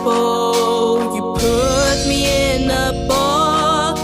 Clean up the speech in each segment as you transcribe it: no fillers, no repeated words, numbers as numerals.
undefinable. You put me in a box.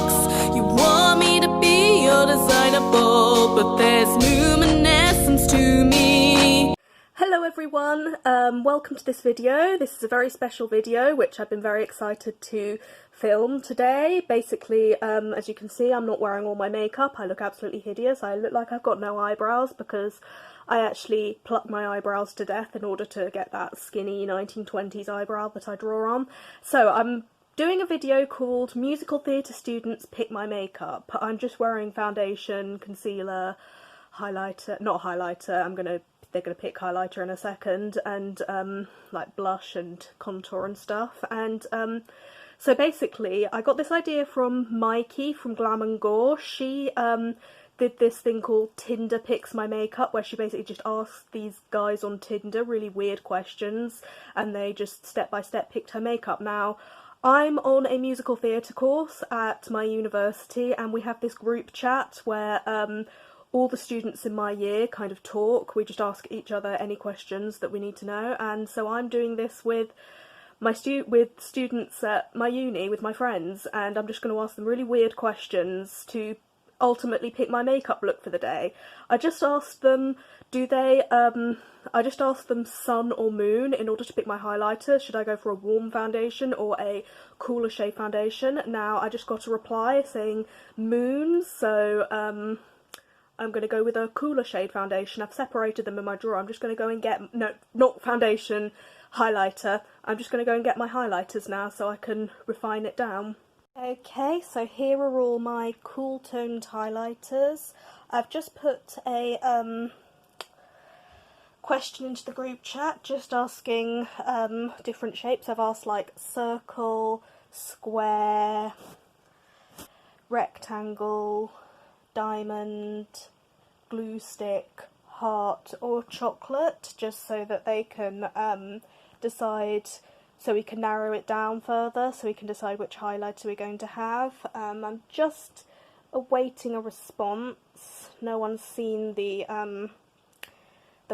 You want me to be your designable, but there's luminescence to me. Hello everyone, welcome to this video. This is a very special video which I've been very excited to film today. Basically, as you can see, I'm not wearing all my makeup. I look absolutely hideous. I look like I've got no eyebrows because I actually plucked my eyebrows to death in order to get that skinny 1920s eyebrow that I draw on. So I'm doing a video called Musical Theatre Students Pick My Makeup. I'm just wearing foundation, concealer, highlighter, not highlighter, they're going to pick highlighter in a second, and like blush and contour and stuff. And so basically I got this idea from Mikey from Glam and Gore. She did this thing called Tinder Picks My Makeup, where she basically just asked these guys on Tinder really weird questions and they just step by step picked her makeup. Now, I'm on a musical theatre course at my university and we have this group chat where all the students in my year kind of talk. We just ask each other any questions that we need to know, and so I'm doing this with my students at my uni, with my friends, and I'm just going to ask them really weird questions to ultimately pick my makeup look for the day. I just asked them, I just asked them sun or moon in order to pick my highlighter. Should I go for a warm foundation or a cooler shade foundation? Now, I just got a reply saying moon, so I'm going to go with a cooler shade foundation. I've separated them in my drawer. I'm just going to go and get, no, not foundation, highlighter. I'm just going to go and get my highlighters now so I can refine it down. Okay, so here are all my cool toned highlighters. I've just put a question into the group chat, just asking different shapes. I've asked like circle, square, rectangle, diamond, glue stick, heart or chocolate, just so that they can decide, so we can narrow it down further, so we can decide which highlighter we're going to have. I'm just awaiting a response. No one's seen the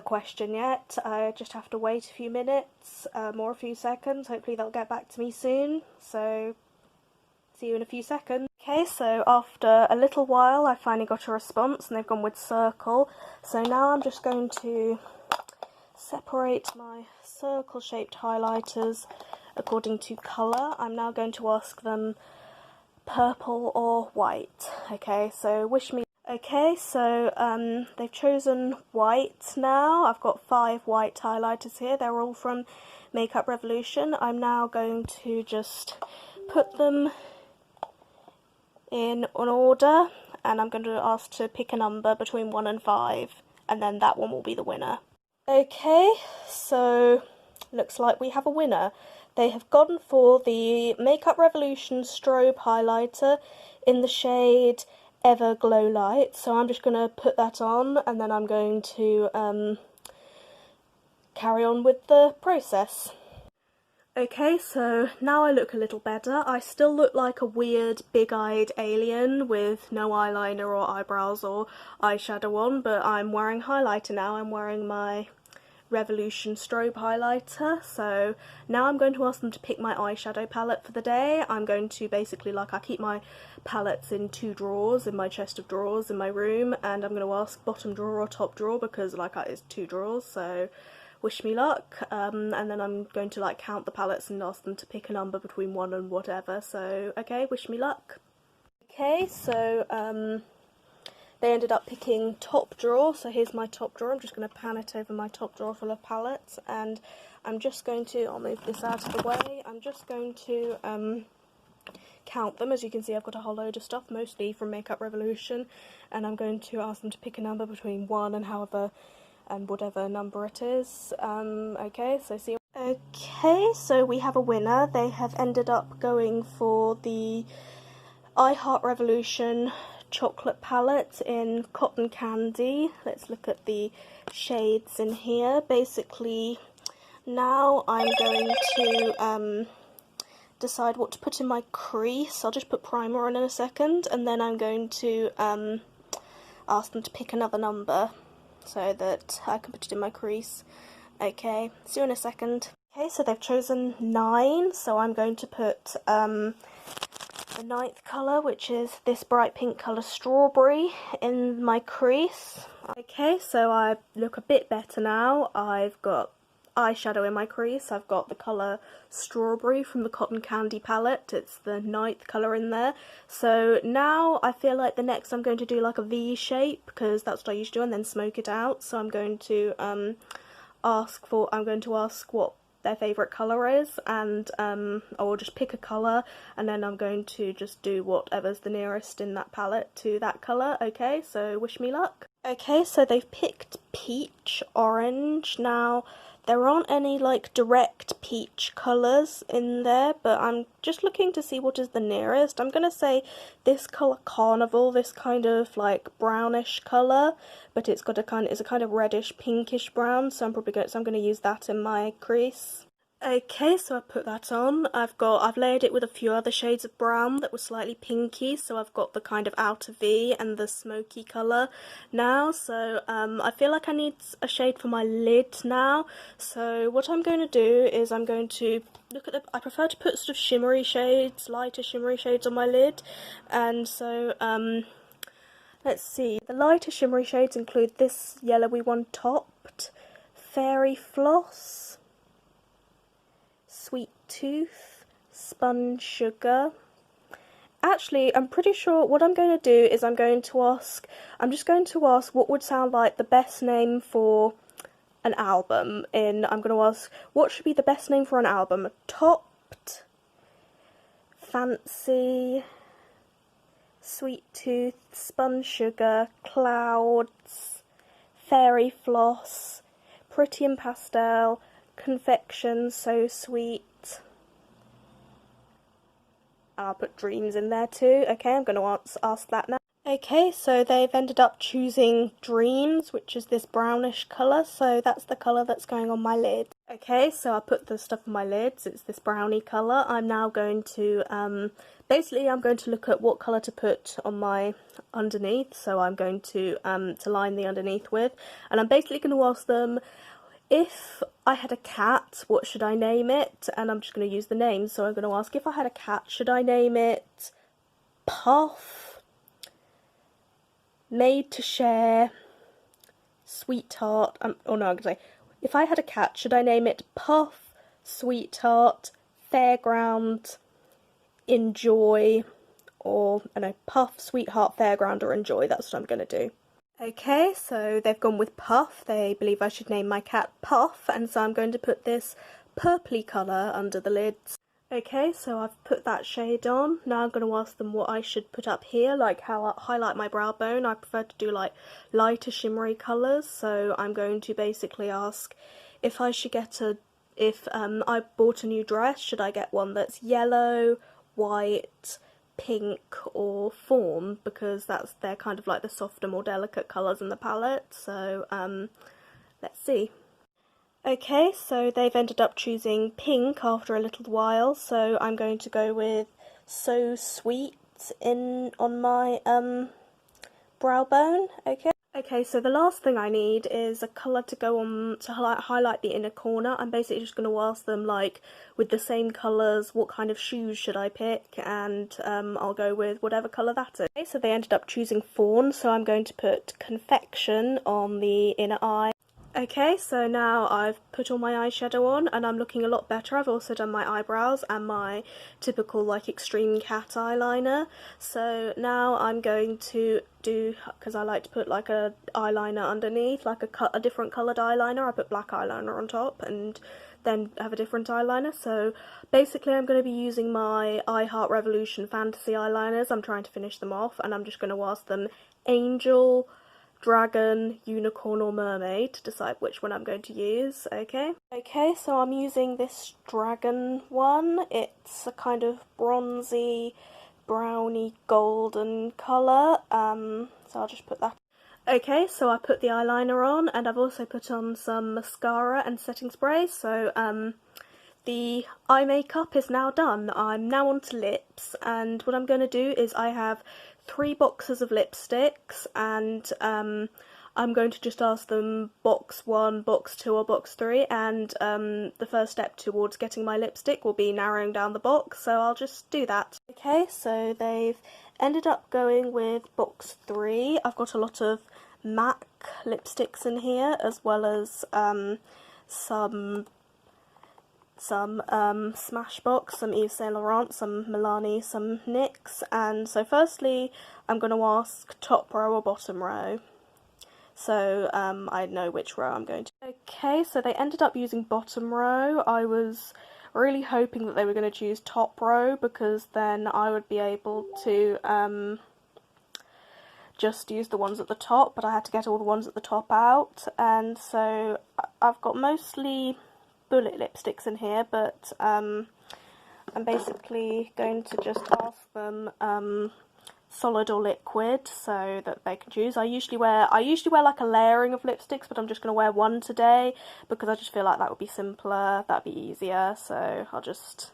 question yet. I just have to wait a few minutes, or a few seconds. Hopefully they'll get back to me soon, so see you in a few seconds. Okay, so after a little while I finally got a response and they've gone with circle. So now I'm just going to separate my circle shaped highlighters according to colour. I'm now going to ask them purple or white. Okay, so wish me. Okay, so they've chosen white now. I've got 5 white highlighters here. They're all from Makeup Revolution. I'm now going to just put them in an order, and I'm going to ask to pick a number between 1 and 5, and then that one will be the winner. Okay, so looks like we have a winner. They have gone for the Makeup Revolution strobe highlighter in the shade Everglow Light, so I'm just going to put that on and then I'm going to carry on with the process. Okay, so now I look a little better. I still look like a weird big-eyed alien with no eyeliner or eyebrows or eyeshadow on, but I'm wearing highlighter now. I'm wearing my Revolution strobe highlighter, so now I'm going to ask them to pick my eyeshadow palette for the day. I'm going to basically, like, I keep my palettes in 2 drawers in my chest of drawers in my room, and I'm going to ask bottom drawer or top drawer because, like, it's 2 drawers, so wish me luck. And then I'm going to, like, count the palettes and ask them to pick a number between 1 and whatever, so okay, wish me luck. Okay, so they ended up picking top drawer, so here's my top drawer. I'm just going to pan it over my top drawer full of palettes, and I'm just going to, I'll move this out of the way, I'm just going to count them. As you can see, I've got a whole load of stuff, mostly from Makeup Revolution, and I'm going to ask them to pick a number between 1 and however, and whatever number it is. Okay, so see. Okay, so we have a winner. They have ended up going for the I Heart Revolution chocolate palette in Cotton Candy. Let's look at the shades in here. Basically, now I'm going to decide what to put in my crease. I'll just put primer on in a second, and then I'm going to ask them to pick another number so that I can put it in my crease. Okay, see you in a second. Okay, so they've chosen 9, so I'm going to put the 9th colour, which is this bright pink colour Strawberry, in my crease. Okay, so I look a bit better now. I've got eyeshadow in my crease. I've got the colour Strawberry from the Cotton Candy palette. It's the 9th colour in there. So now I feel like the next I'm going to do like a V shape, because that's what I usually do, and then smoke it out. So I'm going to ask what their favourite colour is, and I will just pick a colour, and then I'm going to just do whatever's the nearest in that palette to that colour. Okay, so wish me luck. Okay, so they've picked peach, orange. Now, there aren't any like direct peach colours in there, but I'm just looking to see what is the nearest. I'm gonna say this colour Carnival, this kind of like brownish colour, but it's a kind of reddish pinkish brown, so I'm gonna use that in my crease. Okay, so I put that on. I've layered it with a few other shades of brown that were slightly pinky, so I've got the kind of outer V and the smoky colour now. So I feel like I need a shade for my lid now. So what I'm going to do is I'm going to I prefer to put sort of shimmery shades, lighter shimmery shades on my lid, and so let's see. The lighter shimmery shades include this yellowy one, Topped, Fairy Floss, Sweet Tooth, Spun Sugar. Actually, I'm pretty sure what I'm going to do is I'm just going to ask what would sound like the best name for an album. I'm going to ask what should be the best name for an album. Topped, Fancy, Sweet Tooth, Spun Sugar, Clouds, Fairy Floss, Pretty in Pastel, Confection, So Sweet. I'll put Dreams in there too. Okay, I'm going to ask that now. Okay, so they've ended up choosing Dreams, which is this brownish colour, so that's the colour that's going on my lid. Okay, so I put the stuff on my lids, it's this brownie colour. I'm now going to, basically I'm going to look at what colour to put on my underneath, so I'm going to line the underneath with, and I'm basically going to ask them, if I had a cat, what should I name it? And I'm just going to use the name. So I'm going to ask, if I had a cat, should I name it Puff, Made to Share, Sweetheart? Oh no, I'm going to say, if I had a cat, should I name it Puff, Sweetheart, Fairground, Enjoy, or, I don't know, Puff, Sweetheart, Fairground, or Enjoy? That's what I'm going to do. Okay, so they've gone with Puff. They believe I should name my cat Puff, and so I'm going to put this purpley colour under the lids. Okay, so I've put that shade on. Now I'm going to ask them what I should put up here, like how I highlight my brow bone. I prefer to do like lighter shimmery colours, so I'm going to basically ask if I should get if I bought a new dress, should I get one that's yellow, white, pink, or fawn, because they're kind of like the softer, more delicate colours in the palette. So let's see. Okay, so they've ended up choosing pink after a little while, so I'm going to go with So Sweet on my brow bone. Okay, so the last thing I need is a colour to go on to highlight the inner corner. I'm basically just going to ask them, like, with the same colours, what kind of shoes should I pick, and I'll go with whatever colour that is. Okay, so they ended up choosing fawn, so I'm going to put Confection on the inner eye. Okay, so now I've put all my eyeshadow on and I'm looking a lot better. I've also done my eyebrows and my typical like extreme cat eyeliner. So now I'm going to do, because I like to put like a eyeliner underneath, like a different coloured eyeliner. I put black eyeliner on top and then have a different eyeliner. So basically I'm going to be using my I Heart Revolution Fantasy eyeliners. I'm trying to finish them off and I'm just going to ask them Angel, Dragon, Unicorn, or Mermaid to decide which one I'm going to use. Okay, so I'm using this dragon one. It's a kind of bronzy, browny, golden colour, so I'll just put that. Okay, so I put the eyeliner on, and I've also put on some mascara and setting spray, so the eye makeup is now done. I'm now on to lips, and what I'm going to do is I have 3 boxes of lipsticks, and I'm going to just ask them box 1, box 2 or box 3, and the first step towards getting my lipstick will be narrowing down the box, so I'll just do that. Okay, so they've ended up going with box 3. I've got a lot of MAC lipsticks in here, as well as some Smashbox, some Yves Saint Laurent, some Milani, some NYX. And so firstly I'm going to ask top row or bottom row, so I know which row I'm going to. Okay, so they ended up using bottom row. I was really hoping that they were going to choose top row, because then I would be able to just use the ones at the top, but I had to get all the ones at the top out. And so I've got mostly bullet lipsticks in here, but I'm basically going to just ask them solid or liquid so that they can choose. I usually wear like a layering of lipsticks, but I'm just going to wear one today because I just feel like that would be simpler, that'd be easier, so I'll just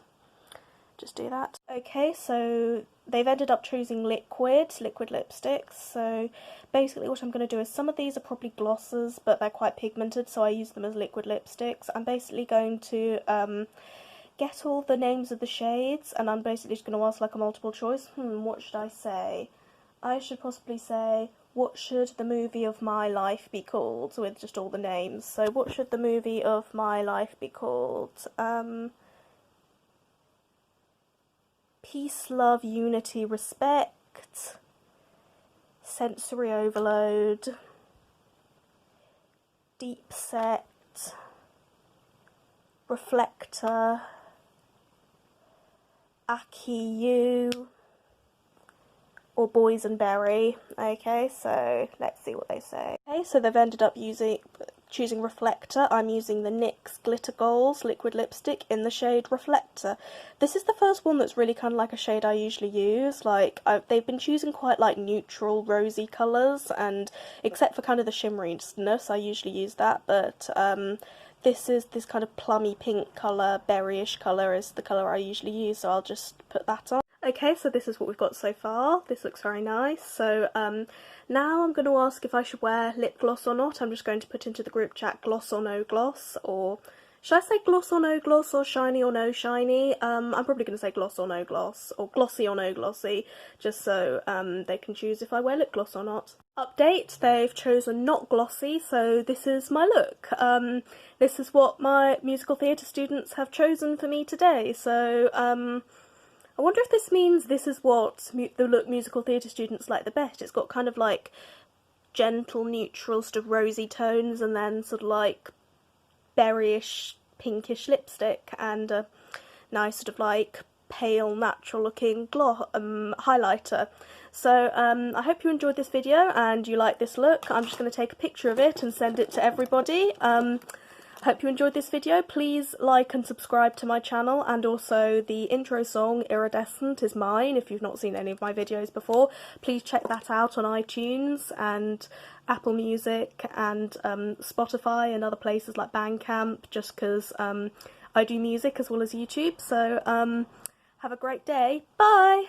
do that. Okay, so they've ended up choosing liquid lipsticks. So basically what I'm going to do is, some of these are probably glosses, but they're quite pigmented, so I use them as liquid lipsticks. I'm basically going to get all the names of the shades, and I'm basically just going to ask like a multiple choice. What should I say? I should possibly say, what should the movie of my life be called, with just all the names. So what should the movie of my life be called? Peace, love, unity, respect, sensory overload, deep set, reflector, Aki You, or boysenberry. Okay, so let's see what they say. Okay, so they've ended up choosing reflector. I'm using the NYX Glitter Goals liquid lipstick in the shade Reflector. This is the first one that's really kind of like a shade I usually use. Like, they've been choosing quite like neutral rosy colours, and except for kind of the shimmeriness, I usually use that, but this kind of plummy pink colour, berryish colour, is the colour I usually use, so I'll just put that on. Okay, so this is what we've got so far. This looks very nice. So now I'm going to ask if I should wear lip gloss or not. I'm just going to put into the group chat gloss or no gloss, or should I say gloss or no gloss, or shiny or no shiny? I'm probably going to say gloss or no gloss, or glossy or no glossy, just so they can choose if I wear lip gloss or not. Update, they've chosen not glossy, so this is my look. This is what my musical theatre students have chosen for me today, so I wonder if this means this is what the look musical theatre students like the best. It's got kind of like gentle, neutral, sort of rosy tones, and then sort of like berryish, pinkish lipstick, and a nice sort of like pale, natural looking highlighter. So I hope you enjoyed this video and you like this look. I'm just going to take a picture of it and send it to everybody. Hope you enjoyed this video. Please like and subscribe to my channel, and also the intro song Iridescent is mine. If you've not seen any of my videos before, please check that out on iTunes and Apple Music and Spotify and other places like Bandcamp, just because I do music as well as YouTube. So have a great day. Bye!